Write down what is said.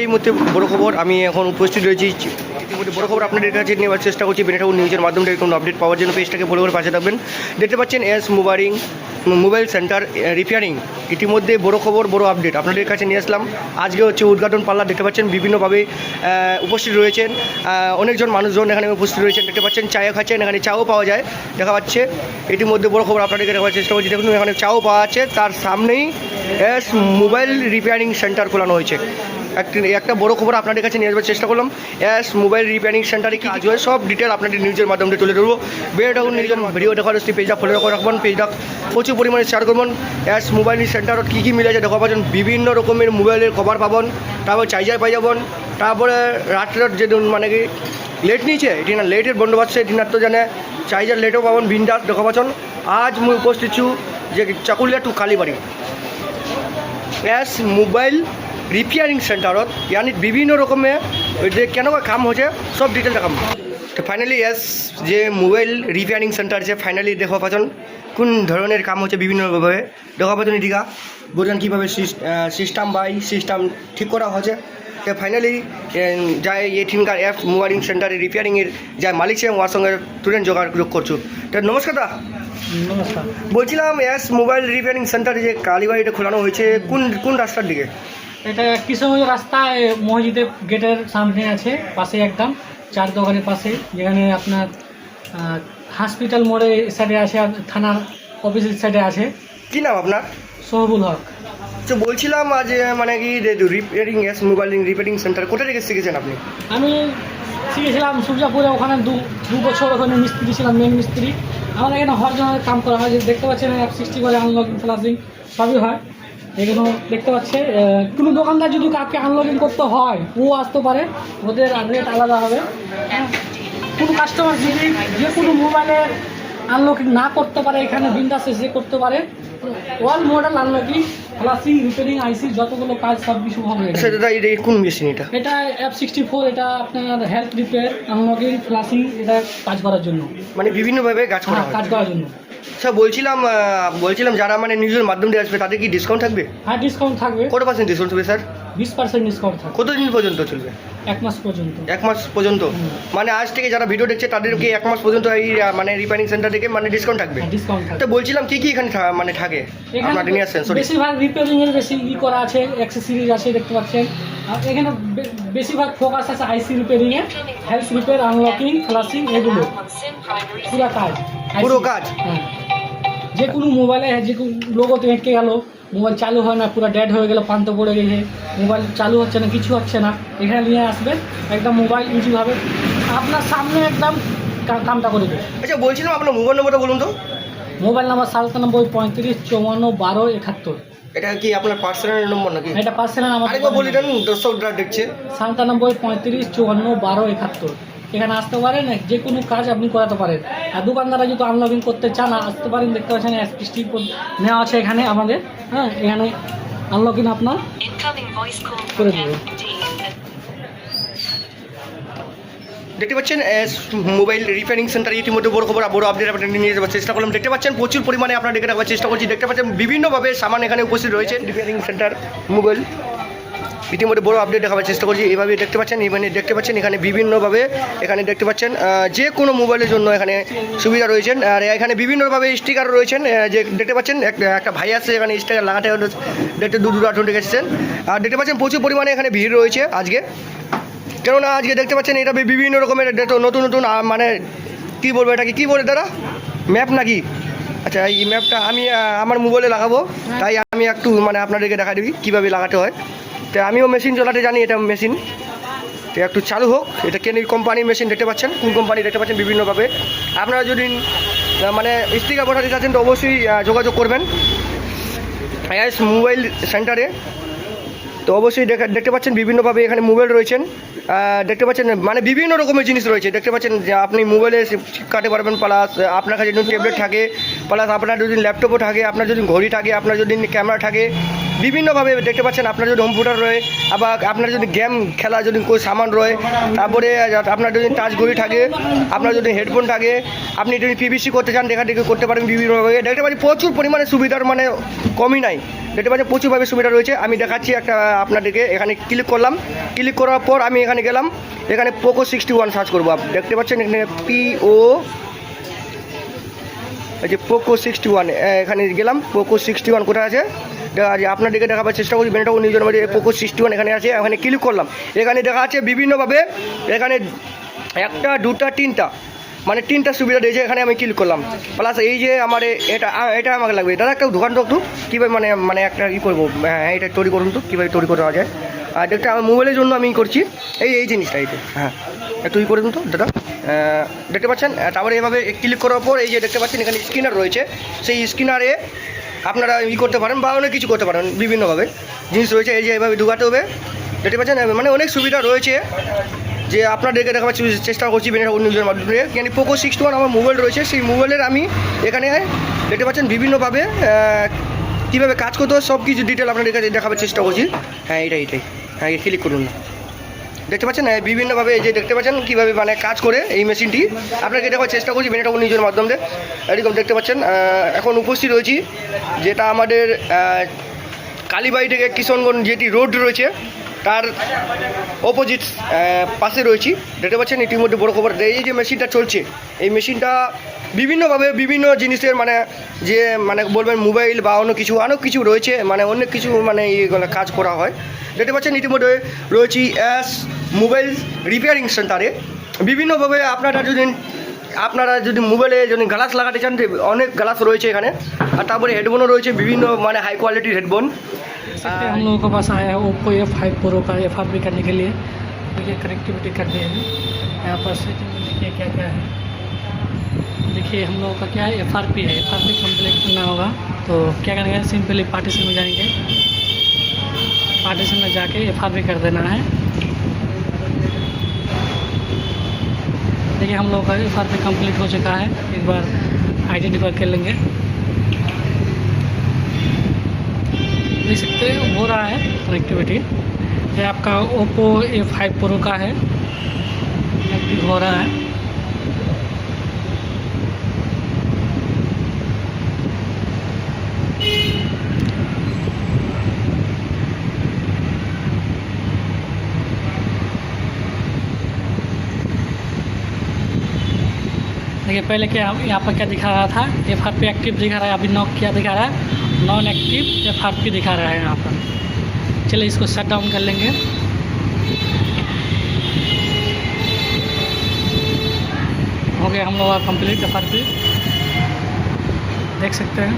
এই মুহূর্তে বড় খবর আমি এখন উপস্থিত রয়েছি ইতিমধ্যে বড় খবর আপনাদের কাছে নেওয়ার চেষ্টা করছি বেনেঠাকুর নিউজের মাধ্যমে কোনো আপডেট পাওয়ার জন্য পেজটাকে ফলো করে পাশে থাকবেন। দেখতে পাচ্ছেন এস মোবাইল সেন্টার রিপেয়ারিং ইতিমধ্যে বড় খবর বড় আপডেট আপনাদের কাছে নিয়ে আসলাম। আজকে হচ্ছে উদ্ঘাটন পাল্লা দেখতে পাচ্ছেন বিভিন্নভাবে উপস্থিত রয়েছেন অনেকজন মানুষজন এখানে উপস্থিত রয়েছেন। দেখতে পাচ্ছেন চায়ে খাচ্ছেন, এখানে চাও পাওয়া যায় দেখা পাচ্ছে। ইতিমধ্যে বড় খবর আপনাদেরকে দেখার চেষ্টা করছি। দেখুন এখানে চাও পাওয়া যাচ্ছে, তার সামনেই এস মোবাইল রিপেয়ারিং সেন্টার খোলানো হয়েছে। একটা বড় খবর আপনাদের কাছে নিয়ে আসবার চেষ্টা করলাম। এস মোবাইল রিপেয়ারিং সেন্টারে কি কাজ হয় সব ডিটেল আপনাদের নিউজের মাধ্যমে তুলে ধরবো। বেনেঠাকুর নিউজ ভিডিও দেখার আসছি পেজটা ফলো রাখবেন, পেজটা প্রচুর পরিমাণে শেয়ার করবেন। এস মোবাইল সেন্টারত কী কী মিলে যায় দেখা পাচ্ছেন, বিভিন্ন রকমের মোবাইলের কভার পাবেন, তারপর চার্জার পাই যাবেন, তারপরে রাত্রের যে মানে কি লেট নিয়েছে এটি না লেটের বন্দোবস্ত এটি না তো জানে চার্জার লেটও পাবেন বিন্দাস দেখা পাচ্ছেন। আজ মুই উপস্থিত ছু যে চাকুলিয়া টু কালীবাড়ি এস মোবাইল রিপেয়ারিং সেন্টারত ইয়ানি বিভিন্ন রকমের যে কেনেকুৱা কাম হচ্ছে সব ডিটেল দেখাম। তো ফাইনালি এস যে মোবাইল রিপেয়ারিং সেন্টার যে ফাইনালি দেখা পাচ্ছেন কোন ধরনের কাম হচ্ছে বিভিন্নভাবে দেখা পাচ্ছেন। এদিকা বোঝেন কীভাবে সিস্টেম ঠিক করা হচ্ছে। তো ফাইনালি যা এখানকার অ্যাপ মোবাইল সেন্টারে রিপেয়ারিংয়ের যা মালিক ছিলেন ওর সঙ্গে তুরন্ত যোগাযোগ করছো। তো নমস্কার দা। নমস্কার। বলছিলাম এস মোবাইল রিপেয়ারিং সেন্টারে যে কালীবাড়িটা খোলানো হয়েছে কোন রাস্তার দিকে? এটা কৃষ্ণগঞ্জ রাস্তায় মসজিদের গেটের সামনে আছে, পাশে একদম চার দোকানের পাশে, যেখানে আপনার হসপিটাল মোড়ে সাইডে আছে, আর থানার অফিসের সাইডে আছে। কী নাম আপনার? সোহবুল হক। তো বলছিলাম আজ মানে কি repairing S mobile repairing centre কোথা থেকে শিখেছেন আপনি? আমি শিখেছিলাম সূর্যাপুরে, ওখানে দু বছর ওখানে মিস্ত্রি ছিলাম, মেন মিস্ত্রি। আমাদের এখানে হর জনের কাম করা হয়, যে দেখতে পাচ্ছেন F60 করে আনলকিং ফ্লাশিং সবই হয়। এগুলো দেখতে পাচ্ছে। কোনো দোকানদার যদি কাউকে আনলকিং করতে হয় ও আসতে পারে, ওদের রেট আলাদা হবে। কোনো কাস্টমার যদি যে কোনো মোবাইলের আনলকিং না করতে পারে এখানে বিন্দাস এসে করতে পারে। All model unlocking flashing repairing IC যতগুলো কাজ সব কিছু হবে। সেটা এটা কোন মেশিন? এটা F64, এটা আপনার হেলথ রিপেয়ার আনলকিং ফ্লাশিং এটা কাজ করার জন্য, মানে বিভিন্নভাবে কাজ করা হয়। কাজ করার জন্য। স্যার বলছিলাম যারা মানে নিউজের মাধ্যম দিয়ে আসবে তাদের কি ডিসকাউন্ট থাকবে? হ্যাঁ, ডিসকাউন্ট থাকবে। কত % ডিসকাউন্ট থাকবে স্যার? 20% ডিসকাউন্ট থাকবে। কতদিন পর্যন্ত চলবে? 1 মাস পর্যন্ত। 1 মাস পর্যন্ত? মানে আজ থেকে যারা ভিডিও দেখছে তাদেরকে 1 মাস পর্যন্ত এই মানে রিপেয়ারিং সেন্টার থেকে মানে ডিসকাউন্ট থাকবে। ডিসকাউন্ট থাকবে। তো বলছিলাম কি এখানে মানে থাকে আপনাদের নিয়ে আসছেন? সরি, বেশিরভাগ রিপেয়ারিং এর বেশি করা আছে, অ্যাক্সেসরিজ আছে দেখতে পাচ্ছেন। আর এখানে বেশিরভাগ ফোকাস আছে আইসি রিপেয়ারিং এ, হেলথ রিপেয়ার, আনলকিং, ফ্লাশিং, এগুলো পুরো কাজ। হ্যাঁ, যে কোনো মোবাইলে যে কোনো লোগোতে আটকে গেল, মোবাইল চালু হয় না, পুরো ডেড হয়ে গেল, পান্ত পড়ে গেছে, মোবাইল চালু হচ্ছে না, কিছু হচ্ছে না, এখানে নিয়ে আসবেন একদম মোবাইল ইজিভাবে আপনার সামনে একদম কামটা করে দেবে। আচ্ছা বলছিলাম আপনার মোবাইল নম্বরটা বলুন তো। Mobile number 9735545271। এটা কি আপনার পার্সোনাল নম্বর নাকি? এটা পার্সোনাল আমার। আরেকবার বলে দেন, দর্শকরা দেখছে। 9735545271। এখানে আসতে পারেন, যে কোনো কাজ আপনি করাতে পারেন। আর দোকানদাররা যদি আনলকিং করতে চান আসতে পারেন, দেখতে পাচ্ছেন F60 নেওয়া আছে এখানে আমাদের। হ্যাঁ, এখানে আনলকিং আপনার করে দেবে। দেখতে পাচ্ছেন এস মোবাইল রিপেয়ারিং সেন্টার ইতিমধ্যে বড় খবর বড় আপডেট আপনাদের নিয়ে যাওয়ার চেষ্টা করলাম। দেখতে পাচ্ছেন প্রচুর পরিমাণে আপনার দেখে রাখার চেষ্টা করছি। দেখতে পাচ্ছেন বিভিন্নভাবে সামান এখানে উপস্থিত রয়েছে রিপেয়ারিং সেন্টার মোবাইল ইতিমধ্যে বড় আপডেট দেখাবার চেষ্টা করছি। এইভাবে দেখতে পাচ্ছেন এখানে বিভিন্নভাবে এখানে দেখতে পাচ্ছেন যে কোনো মোবাইলের জন্য এখানে সুবিধা রয়েছেন। আর এখানে বিভিন্নভাবে স্টিকার রয়েছেন, যে দেখতে পাচ্ছেন একটা ভাই আসছে এখানে স্টিকার লাগাতে দেখতে দূর থেকে এসেছেন। আর দেখতে পাচ্ছেন প্রচুর পরিমাণে এখানে ভিড় রয়েছে আজকে, কেননা আজকে দেখতে পাচ্ছেন এটা বিভিন্ন রকমের নতুন মানে কী বলবো, এটাকে কী বলে দাদা, ম্যাপ নাকি? আচ্ছা, এই ম্যাপটা আমি আমার মোবাইলে লাগাবো, তাই আমি একটু মানে আপনাদেরকে দেখা দিবি কীভাবে লাগাতে হয়। তো আমিও মেশিন চালাতে জানি, এটা মেশিন তো একটু চালু হোক। এটা কেন কোম্পানির মেশিন দেখতে পাচ্ছেন, কোন কোম্পানি দেখতে পাচ্ছেন বিভিন্নভাবে। আপনারা যদি মানে স্টিকার বসাতে চাচ্ছেন তো অবশ্যই যোগাযোগ করবেন এস মোবাইল সেন্টারে। তো অবশ্যই দেখতে পাচ্ছেন বিভিন্নভাবে এখানে মোবাইল রয়েছেন, দেখতে পাচ্ছেন মানে বিভিন্ন রকমের জিনিস রয়েছে। দেখতে পাচ্ছেন যে আপনি মোবাইলে কাটতে পারবেন, প্লাস আপনার কাছে যদি ট্যাবলেট থাকে, প্লাস আপনার যদি ল্যাপটপও থাকে, আপনার যদি ঘড়ি থাকে, আপনার যদি ক্যামেরা থাকে, বিভিন্নভাবে দেখতে পাচ্ছেন। আপনার যদি হোম থিয়েটার রয়ে, আবার আপনার যদি গেম খেলা যদি কোনো সামান রয়ে, তারপরে আপনার যদি টাচ ঘড়ি থাকে, আপনার যদি হেডফোন থাকে, আপনি যদি পিভিসি করতে চান দেখাদেখি করতে পারেন বিভিন্নভাবে। দেখতে পাচ্ছি প্রচুর পরিমাণে সুবিধার মানে কমই নাই, দেখতে পাচ্ছেন প্রচুরভাবে সুবিধা রয়েছে। আমি দেখাচ্ছি একটা আপনাদেরকে এখানে ক্লিক করলাম, ক্লিক করার পর আমি এখানে গেলাম, এখানে পোকো 61 সার্চ করবো। দেখতে পাচ্ছেন এখানে PO এই যে পোকো 61, এখানে গেলাম। পোকো 61 কোথায় আছে দেখা আছে, আপনাদেরকে দেখাবার চেষ্টা করছি। বেনেটাবু নিউজের মধ্যে পোকো 61 এখানে আছে, এখানে ক্লিক করলাম। এখানে দেখা আছে বিভিন্নভাবে, এখানে 1টা 2টা 3টা মানে 3টা সুবিধা দিয়েছে। এখানে আমি ক্লিক করলাম, প্লাস এই যে আমার এটা আমাকে লাগবে। দাদা একটা দোকান তো একটু কীভাবে মানে একটা কী করবো, হ্যাঁ এটা তৈরি করুন তো, কীভাবে তৈরি করা যায়। আর একটা আমার মোবাইলের জন্য আমি করছি এই জিনিসটা, এইটা হ্যাঁ একটু ই করে দিন তো দাদা। দেখতে পাচ্ছেন, তারপরে এভাবে ক্লিক করার পর এই যে দেখতে পাচ্ছেন এখানে স্ক্যানার রয়েছে। সেই স্ক্যানারে আপনারা ই করতে পারেন বা অনেক কিছু করতে পারেন, বিভিন্নভাবে জিনিস রয়েছে। এই যে এভাবে ঢুকাতে হবে, দেখতে পাচ্ছেন মানে অনেক সুবিধা রয়েছে, যে আপনাদেরকে দেখাবার চেষ্টা করছি বেনেটাবু নিউজের মাধ্যমে। এখানে পোকো 61 আমার মোবাইল রয়েছে, সেই মোবাইলের আমি এখানে দেখতে পাচ্ছেন বিভিন্নভাবে কীভাবে কাজ করতে হয় সব কিছু ডিটেল আপনাদের কাছে দেখাবার চেষ্টা করছি। হ্যাঁ এটাই হ্যাঁ ক্লিক করুন না। দেখতে পাচ্ছেন বিভিন্নভাবে এই যে দেখতে পাচ্ছেন কীভাবে মানে কাজ করে এই মেশিনটি, আপনাকে দেখাবার চেষ্টা করছি বেনেটাবু নিউজের মাধ্যমে। এরকম দেখতে পাচ্ছেন এখন উপস্থিত রয়েছি, যেটা আমাদের কালীবাড়ি থেকে কিষণগঞ্জ যেটি রোড রয়েছে তার অপোজিট পাশে রয়েছি। দেখতে পাচ্ছেন ইতিমধ্যে বড় খবর, এই যে মেশিনটা চলছে, এই মেশিনটা বিভিন্নভাবে বিভিন্ন জিনিসের মানে যে মানে বলবেন মোবাইল বা অন্য কিছু রয়েছে, মানে অনেক কিছু মানে এইগুলো কাজ করা হয়। দেখতে পাচ্ছেন ইতিমধ্যে রয়েছি মোবাইল রিপেয়ারিং সেন্টারে। বিভিন্নভাবে আপনারা যদি মোবাইলে যদি গ্লাস লাগাতে চান, অনেক গ্লাস রয়েছে এখানে। আর তারপরে হেডফোনও রয়েছে, বিভিন্ন মানে হাই কোয়ালিটির হেডফোন। हम लोगों के पास आया है ओप्पो F5 प्रो का FRP करने के लिए। देखिए कनेक्टिविटी कर दिए हैं यहाँ पर। सेटिंग में देखिए क्या क्या है। देखिए हम लोगों का क्या है, FRP है। FRP कंप्लीट करना होगा तो क्या करेंगे, सिंपली पार्टीशन में जाएंगे, पार्टीशन में जाके FRP कर देना है। देखिए हम लोगों का FRP कंप्लीट हो चुका है। एक बार आइडेंटिफाई कर लेंगे, देख सकते हैं हो रहा है कनेक्टिविटी। ये आपका ओप्पो A5 प्रो का है, एक्टिव हो रहा है। देखिए पहले क्या यहाँ पर क्या दिखा रहा था, FRP एक्टिव दिखा रहा है, अभी नॉक क्या दिखा रहा है, नॉन एक्टिव FRP दिखा रहा है यहाँ पर। चलिए इसको शट डाउन कर लेंगे। हो गया हम लोग का कंप्लीट FRP, देख सकते हैं।